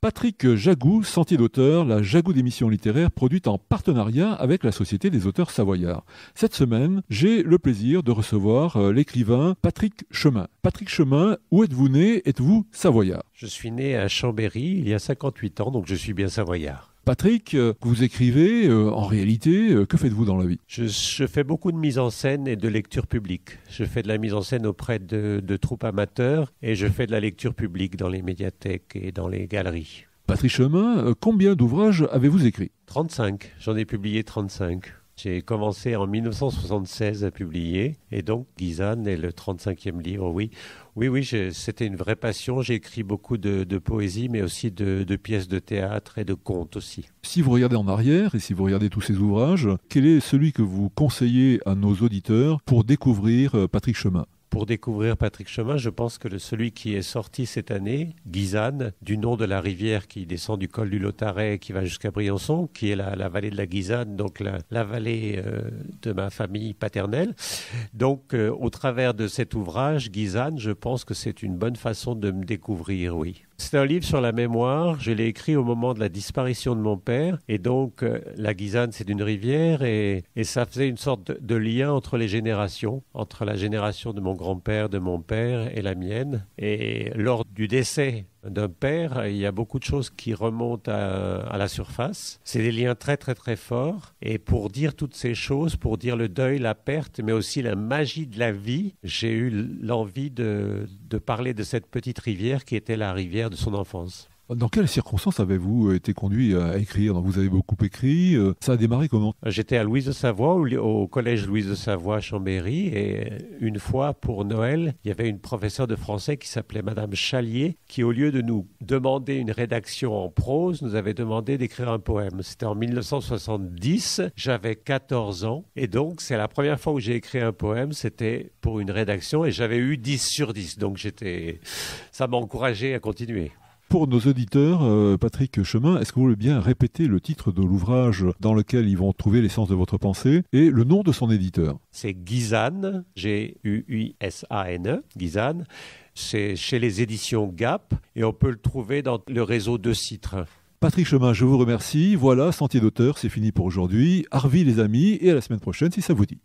Patrick Jagou, Sentier d'auteur, la Jagou d'émission littéraire produite en partenariat avec la Société des auteurs savoyards. Cette semaine, j'ai le plaisir de recevoir l'écrivain Patrick Chemin. Patrick Chemin, où êtes-vous né? Êtes-vous savoyard? Je suis né à Chambéry il y a 58 ans, donc je suis bien savoyard. Patrick, vous écrivez, en réalité, que faites-vous dans la vie? Je fais beaucoup de mise en scène et de lecture publique. Je fais de la mise en scène auprès de troupes amateurs et je fais de la lecture publique dans les médiathèques et dans les galeries. Patrick Chemin, combien d'ouvrages avez-vous écrit? 35, j'en ai publié 35. J'ai commencé en 1976 à publier et donc Ghisane est le 35e livre, oui. Oui, c'était une vraie passion. J'ai écrit beaucoup de poésie, mais aussi de pièces de théâtre et de contes aussi. Si vous regardez en arrière et si vous regardez tous ces ouvrages, quel est celui que vous conseillez à nos auditeurs pour découvrir Patrick Chemin? Pour découvrir Patrick Chemin, je pense que celui qui est sorti cette année, Ghisane, du nom de la rivière qui descend du col du Lautaret et qui va jusqu'à Briançon, qui est la vallée de la Ghisane, donc la vallée de ma famille paternelle. Donc, au travers de cet ouvrage, Ghisane, je pense que c'est une bonne façon de me découvrir, oui. C'est un livre sur la mémoire. Je l'ai écrit au moment de la disparition de mon père. Et donc, la Ghisane, c'est une rivière et ça faisait une sorte de lien entre les générations, entre la génération de mon grand-père, de mon père et la mienne. Et lors du décès d'un père, il y a beaucoup de choses qui remontent à la surface. C'est des liens très, très, très forts. Et pour dire toutes ces choses, pour dire le deuil, la perte, mais aussi la magie de la vie, j'ai eu l'envie de parler de cette petite rivière qui était la rivière de son enfance. Dans quelles circonstances avez-vous été conduit à écrire? Donc, vous avez beaucoup écrit. Ça a démarré comment? J'étais à Louise de Savoie, au collège Louise de Savoie à Chambéry. Et une fois, pour Noël, il y avait une professeure de français qui s'appelait Madame Chalier, qui, au lieu de nous demander une rédaction en prose, nous avait demandé d'écrire un poème. C'était en 1970. J'avais 14 ans. Et donc, c'est la première fois où j'ai écrit un poème. C'était pour une rédaction et j'avais eu 10 sur 10. Donc, ça m'a encouragé à continuer. Pour nos auditeurs, Patrick Chemin, est-ce que vous voulez bien répéter le titre de l'ouvrage dans lequel ils vont trouver l'essence de votre pensée et le nom de son éditeur? C'est Ghisane, G-U-I-S-A-N-E, Ghisane. C'est chez les éditions Gap et on peut le trouver dans le réseau de Citre. Patrick Chemin, je vous remercie. Voilà, Sentier d'auteur, c'est fini pour aujourd'hui. Arvi les amis et à la semaine prochaine si ça vous dit.